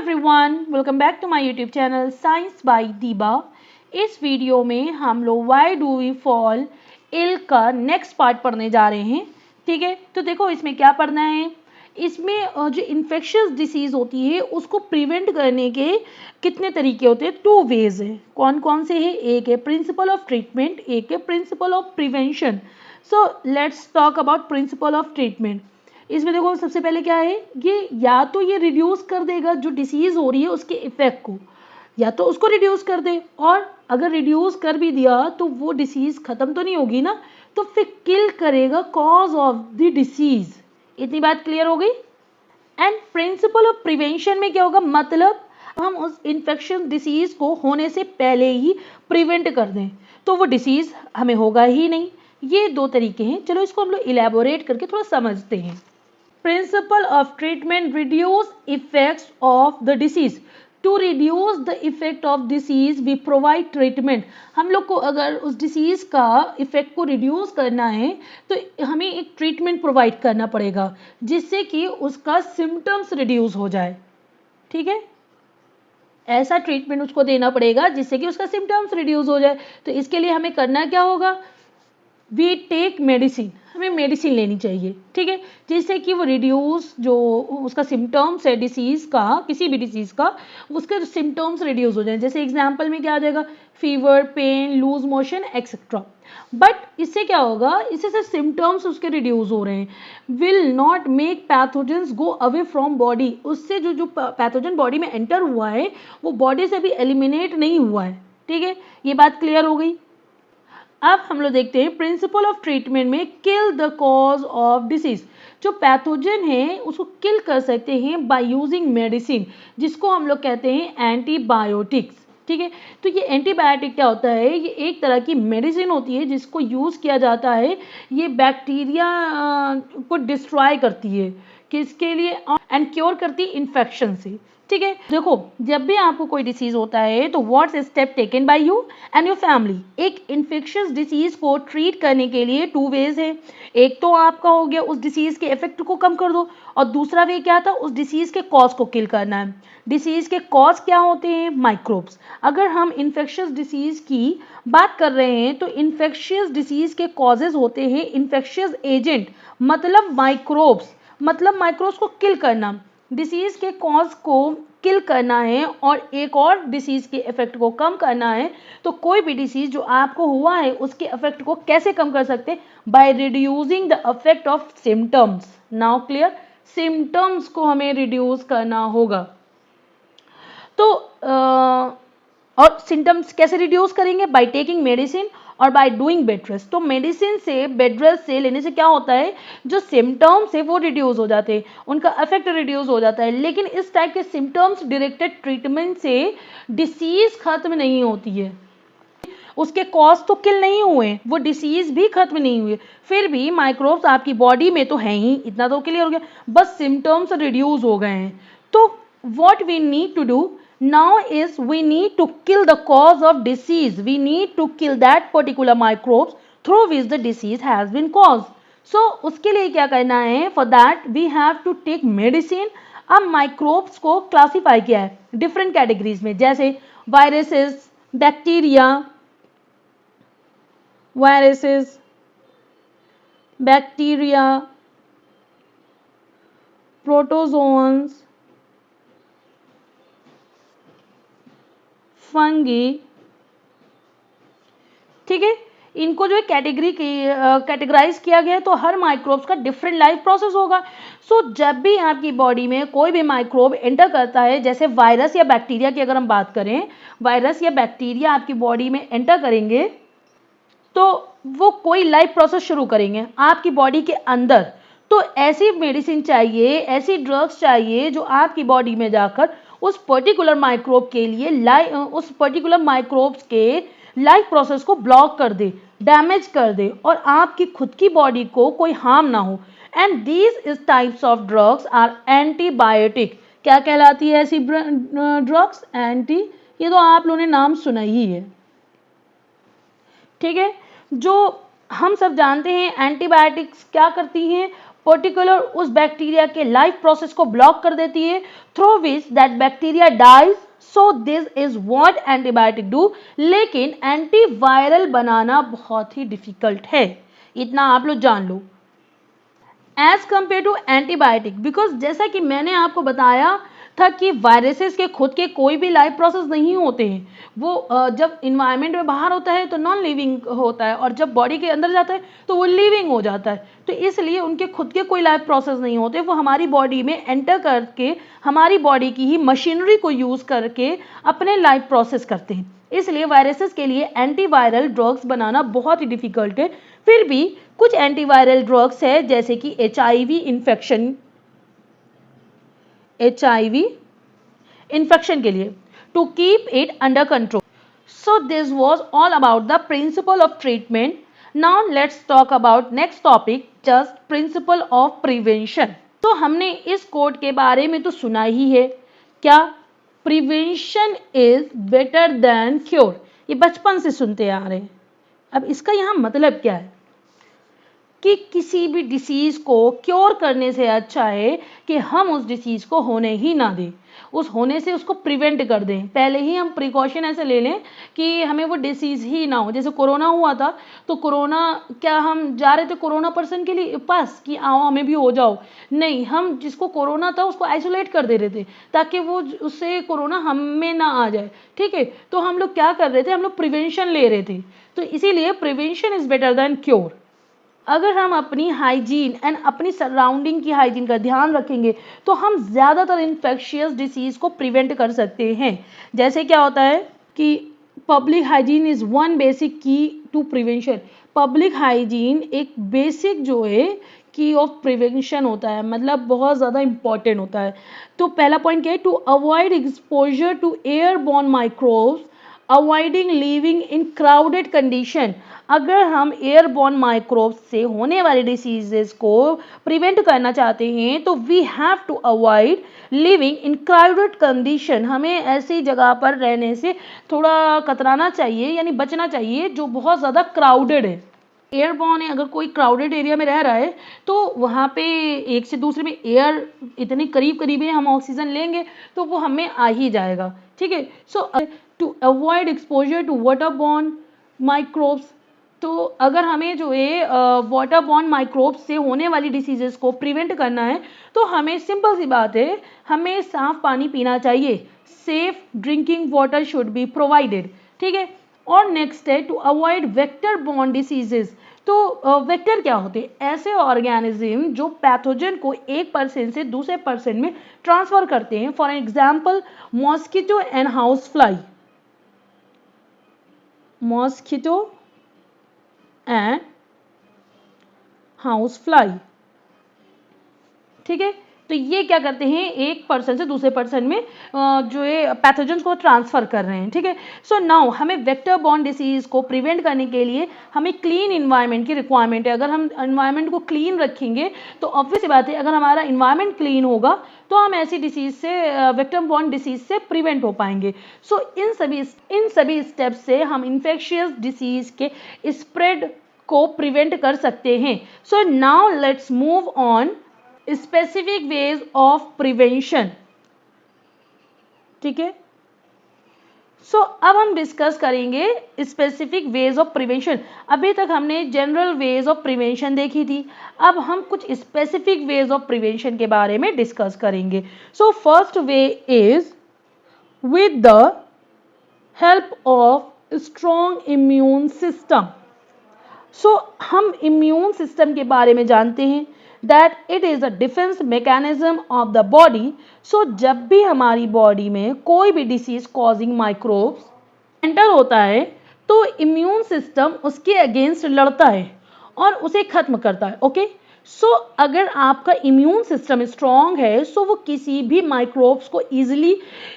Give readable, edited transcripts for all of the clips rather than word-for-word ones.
Everyone, welcome back to my YouTube channel science by Deeba. इस वीडियो में हम लोग why do we fall ill का नेक्स्ट पार्ट पढ़ने जा रहे हैं। ठीक है, तो देखो इसमें क्या पढ़ना है। इसमें जो इन्फेक्शियस डिसीज़ होती है उसको प्रिवेंट करने के कितने तरीके होते हैं, 2 वेज है। कौन कौन से हैं? एक है प्रिंसिपल ऑफ ट्रीटमेंट, एक है principal of prevention. So let's talk about principal of treatment. इसमें देखो सबसे पहले क्या है, ये या तो ये रिड्यूस कर देगा जो डिसीज़ हो रही है उसके इफेक्ट को, या तो उसको रिड्यूस कर दे, और अगर रिड्यूस कर भी दिया तो वो डिसीज़ ख़त्म तो नहीं होगी ना, तो फिर किल करेगा कॉज ऑफ द डिसीज़। इतनी बात क्लियर हो गई। एंड प्रिंसिपल ऑफ प्रिवेंशन में क्या होगा, मतलब हम उस इन्फेक्शन डिसीज़ को होने से पहले ही प्रिवेंट कर दें तो वो डिसीज़ हमें होगा ही नहीं। ये 2 तरीके हैं। चलो इसको हम लोग इलेबोरेट करके थोड़ा समझते हैं। Principle of treatment reduce effects of the disease. To reduce the effect of disease, we provide treatment. हम लोग को अगर उस डिसीज़ का इफेक्ट को रिड्यूस करना है तो हमें एक ट्रीटमेंट प्रोवाइड करना पड़ेगा जिससे कि उसका सिम्टम्स रिड्यूस हो जाए। ठीक है, ऐसा ट्रीटमेंट उसको देना पड़ेगा जिससे कि उसका सिम्टम्स रिड्यूस हो जाए। तो इसके लिए हमें करना क्या होगा, वी टेक मेडिसिन, हमें मेडिसिन लेनी चाहिए। ठीक है, जिससे कि वो रिड्यूस जो उसका सिम्टम्स है डिसीज़ का, किसी भी डिसीज़ का, उसके सिम्टम्स रिड्यूस हो जाए। जैसे एग्जांपल में क्या आ जाएगा, fever, pain, loose motion etcetera. But इससे क्या होगा, इससे सिर्फ सिम्टम्स उसके रिड्यूस हो रहे हैं, will not make pathogens go away from body. उससे जो जो पैथोजन बॉडी में एंटर हुआ है वो बॉडी से भी एलिमिनेट नहीं हुआ है। ठीक है, ये बात क्लियर हो गई। अब हम लोग देखते हैं प्रिंसिपल ऑफ ट्रीटमेंट में kill the cause of disease. जो पैथोजन है उसको किल कर सकते हैं बाय यूजिंग मेडिसिन, जिसको हम लोग कहते हैं एंटीबायोटिक्स। ठीक है, तो ये एंटीबायोटिक क्या होता है, ये एक तरह की मेडिसिन होती है जिसको यूज़ किया जाता है। ये बैक्टीरिया को डिस्ट्रॉय करती है, किसके लिए, एंड क्योर करती है इन्फेक्शन से। ठीक है, देखो जब भी आपको कोई डिसीज होता है तो what's step taken by you and your family. एक इन्फेक्शियस डिसीज को ट्रीट करने के लिए 2 वेज है। एक तो आपका हो गया उस डिसीज के इफेक्ट को कम कर दो, और दूसरा वे क्या था, उस डिसीज के कॉज को किल करना है। डिसीज के कॉज क्या होते हैं, माइक्रोब्स। अगर हम इन्फेक्शियस डिसीज की बात कर रहे हैं तो इन्फेक्शियस डिसीज के कॉजेज होते हैं इन्फेक्शियस एजेंट, मतलब माइक्रोब्स, मतलब माइक्रोब्स को किल करना, डिसीज के कॉज को किल करना है और एक और डिसीज के इफेक्ट को कम करना है। तो कोई भी डिसीज जो आपको हुआ है उसके इफेक्ट को कैसे कम कर सकते हैं, by reducing the effect of symptoms. Now clear, symptoms को हमें रिड्यूस करना होगा। तो और सिम्टम्स कैसे रिड्यूस करेंगे, बाय टेकिंग मेडिसिन और बाय डूइंग बेड रेस्ट। तो मेडिसिन से, बेड रेस्ट से लेने से क्या होता है, जो सिम्टम्स है वो रिड्यूस हो जाते हैं, उनका इफेक्ट रिड्यूस हो जाता है। लेकिन इस टाइप के सिम्टम्स डायरेक्टेड ट्रीटमेंट से डिसीज खत्म नहीं होती है, उसके कॉज तो किल नहीं हुए, वो डिसीज भी खत्म नहीं हुए, फिर भी माइक्रोब्स आपकी बॉडी में तो है ही, इतना तो क्लियर हो गया, बस सिम्टम्स रिड्यूस हो गए हैं। तो what we need to do now is we need to kill the cause of disease. We need to kill that particular microbes through which the disease has been caused. So उसके लिए क्या करना है, for that we have to take medicine. अब microbes को classify किया है different categories में, जैसे वायरसेस, बैक्टीरिया, प्रोटोजोन्स, फंगी। ठीक है, इनको जो है कैटेगराइज किया गया है। तो हर माइक्रोब्स का डिफरेंट लाइफ प्रोसेस होगा। सो जब भी आपकी बॉडी में कोई भी माइक्रोब एंटर करता है, जैसे वायरस या बैक्टीरिया की अगर हम बात करें, वायरस या बैक्टीरिया आपकी बॉडी में एंटर करेंगे तो वो कोई लाइफ प्रोसेस शुरू करेंगे आपकी बॉडी के अंदर। तो ऐसी मेडिसिन चाहिए, ऐसी ड्रग्स चाहिए जो आपकी बॉडी में जाकर उस पर्टिकुलर माइक्रोब के लिए उस पर्टिकुलर माइक्रोब्स के लाइफ प्रोसेस को ब्लॉक कर दे, डैमेज कर दे, और आपकी खुद की बॉडी को कोई हार्म ना हो। And these types of drugs are antibiotic. क्या कहलाती है ऐसी ड्रग्स, एंटी, ये तो आप लोगों ने नाम सुना ही है। ठीक है, जो हम सब जानते हैं एंटीबायोटिक्स क्या करती हैं, पर्टिकुलर उस बैक्टीरिया के लाइफ प्रोसेस को ब्लॉक कर देती है, through which that bacteria dies. So this is what antibiotic do. लेकिन एंटीवायरल बनाना बहुत ही डिफिकल्ट है, इतना आप लोग जान लो, as compare to antibiotic. Because जैसा कि मैंने आपको बताया था कि वायरसेस के खुद के कोई भी लाइफ प्रोसेस नहीं होते हैं, वो जब इन्वायरमेंट में बाहर होता है तो नॉन लिविंग होता है, और जब बॉडी के अंदर जाता है तो वो लिविंग हो जाता है। तो इसलिए उनके खुद के कोई लाइफ प्रोसेस नहीं होते, वो हमारी बॉडी में एंटर करके हमारी बॉडी की ही मशीनरी को यूज करके अपने लाइफ प्रोसेस करते हैं। इसलिए वायरसेस के लिए एंटीवायरल ड्रग्स बनाना बहुत ही डिफिकल्ट है। फिर भी कुछ एंटीवायरल ड्रग्स है, जैसे कि HIV इन्फेक्शन के लिए, to keep it under control. So this was all about the principle of treatment. Now let's talk about next topic, just principle of prevention. तो हमने इस कोड के बारे में तो सुना ही है, क्या? Prevention is better than cure. ये बचपन से सुनते आ रहे हैं। अब इसका यहाँ मतलब क्या है कि किसी भी डिसीज को क्योर करने से अच्छा है कि हम उस डिसीज को होने ही ना दें, उस होने से उसको प्रिवेंट कर दें। पहले ही हम प्रिकॉशन ऐसे ले लें कि हमें वो डिसीज ही ना हो। जैसे कोरोना हुआ था, तो कोरोना क्या हम जा रहे थे कोरोना पर्सन के लिए पास कि आओ हमें भी हो जाओ? नहीं, हम जिसको कोरोना था उसको आइसोलेट कर दे रहे थे ताकि वो उससे कोरोना हम में ना आ जाए। ठीक है, तो हम लोग क्या कर रहे थे, हम लोग प्रिवेंशन ले रहे थे। तो इसीलिए prevention is better than cure. अगर हम अपनी हाइजीन एंड अपनी सराउंडिंग की हाइजीन का ध्यान रखेंगे तो हम ज़्यादातर इन्फेक्शियस डिसीज़ को प्रिवेंट कर सकते हैं। जैसे क्या होता है कि public hygiene is one basic की टू प्रिवेंशन। पब्लिक हाइजीन एक बेसिक जो है की ऑफ प्रिवेंशन होता है, मतलब बहुत ज़्यादा इंपॉर्टेंट होता है। तो पहला पॉइंट क्या है, to avoid exposure to airborne microbes, avoiding living in crowded condition. अगर हम एयरबॉर्न माइक्रोब्स से होने वाले डिसीजेस को प्रिवेंट करना चाहते हैं तो we have to avoid living in crowded condition. हमें ऐसी जगह पर रहने से थोड़ा कतराना चाहिए, यानी बचना चाहिए जो बहुत ज़्यादा क्राउडेड है। एयरबॉर्न है, अगर कोई क्राउडेड एरिया में रह रहा है तो वहाँ पे एक से दूसरे में एयर इतने करीब करीब है, हम ऑक्सीजन लेंगे तो वो हमें आ ही जाएगा। ठीक है, so to avoid exposure to waterborne microbes. तो अगर हमें जो है वाटरबॉर्न माइक्रोब्स से होने वाली डिसीजेस को प्रिवेंट करना है तो हमें सिंपल सी बात है, हमें साफ पानी पीना चाहिए। Safe drinking water should be provided. ठीक है, और नेक्स्ट है to avoid vector borne diseases. तो वेक्टर क्या होते हैं, ऐसे ऑर्गेनिज्म जो पैथोजन को एक पर्सन से दूसरे पर्सन में ट्रांसफर करते हैं। For example mosquito and house fly, mosquito and house fly. ठीक है, तो ये क्या करते हैं, एक पर्सन से दूसरे पर्सन में जो है पैथोजेंस को ट्रांसफर कर रहे हैं। ठीक है, सो नाउ हमें वेक्टर बॉर्न डिसीज को प्रिवेंट करने के लिए हमें क्लीन इन्वायरमेंट की रिक्वायरमेंट है। अगर हम इन्वायरमेंट को क्लीन रखेंगे तो ऑब्वियस बात है, अगर हमारा इन्वायरमेंट क्लीन होगा तो हम ऐसी डिसीज से वेक्टर बॉर्न डिसीज से प्रिवेंट हो पाएंगे। सो इन सभी स्टेप्स से हम इन्फेक्शियस डिसीज के स्प्रेड को प्रिवेंट कर सकते हैं। So now let's move on specific ways of prevention. ठीक है, सो अब हम डिस्कस करेंगे स्पेसिफिक वेज ऑफ प्रिवेंशन। अभी तक हमने जनरल वेज ऑफ प्रिवेंशन देखी थी, अब हम कुछ स्पेसिफिक वेज ऑफ प्रिवेंशन के बारे में डिस्कस करेंगे। So first way is with the help of strong immune system. So हम इम्यून सिस्टम के बारे में जानते हैं that it is a defense mechanism of the body। so जब भी हमारी बॉडी में कोई भी डिसीज कॉजिंग माइक्रोब्स एंटर होता है तो इम्यून सिस्टम उसके अगेंस्ट लड़ता है और उसे खत्म करता है। ओके, सो अगर आपका इम्यून सिस्टम स्ट्रॉन्ग है सो वो किसी भी माइक्रोब्स को ईजिली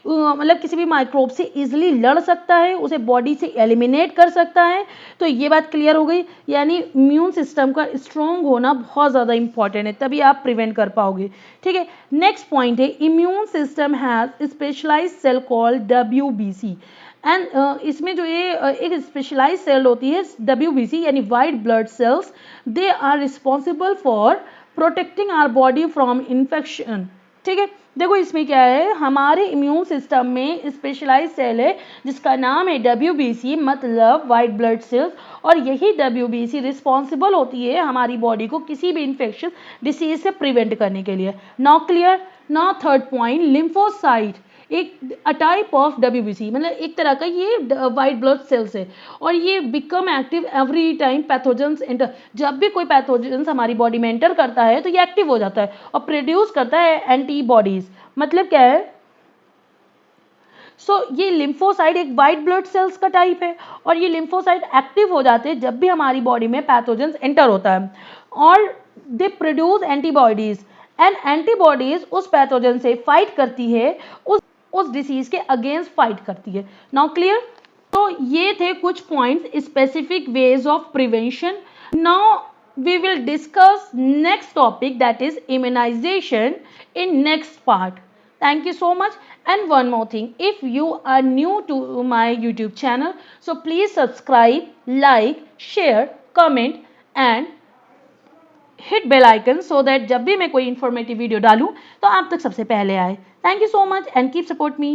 मतलब किसी भी माइक्रोब से ईजिली लड़ सकता है, उसे बॉडी से एलिमिनेट कर सकता है। तो ये बात क्लियर हो गई, यानी इम्यून सिस्टम का स्ट्रॉन्ग होना बहुत ज़्यादा इंपॉर्टेंट है, तभी आप प्रिवेंट कर पाओगे। ठीक है, नेक्स्ट पॉइंट है immune system has specialised cell called WBC and इसमें जो ये एक स्पेशलाइज सेल होती है WBC यानी white blood cells, they are responsible for protecting our body from infection. ठीक है, देखो इसमें क्या है, हमारे इम्यून सिस्टम में स्पेशलाइज सेल है जिसका नाम है WBC, मतलब वाइट ब्लड सेल्स, और यही WBC रिस्पॉन्सिबल होती है हमारी बॉडी को किसी भी इन्फेक्शन डिसीज से प्रिवेंट करने के लिए। Now clear. Now third point, lymphocyte, एक टाइप ऑफ WBC, मतलब एक तरह का ये वाइट ब्लड सेल्स है, और ये become active every time pathogens enter. जब भी कोई पैथोजेंस हमारी बॉडी में एंटर करता है तो ये एक्टिव हो जाता है और प्रोड्यूस करता है एंटीबॉडीज। मतलब क्या है, ये लिम्फोसाइट एक वाइट ब्लड सेल्स का टाइप है, और ये लिम्फोसाइट एक्टिव हो जाते हैं जब भी हमारी बॉडी में पैथोजेंस एंटर होता है, और they produce antibodies, and antibodies उस पैथोजन से फाइट करती है, उस डिसीज के अगेंस्ट फाइट करती है। Now clear. तो ये थे कुछ points, specific ways of prevention. Now we will discuss next topic, that is immunization, in next part. Thank you so much. And one more thing, if you are new to my YouTube channel, so please subscribe, like, share, comment and hit bell icon so that जब भी मैं कोई informative video डालूं तो आप तक सबसे पहले आए। Thank you so much and keep support me.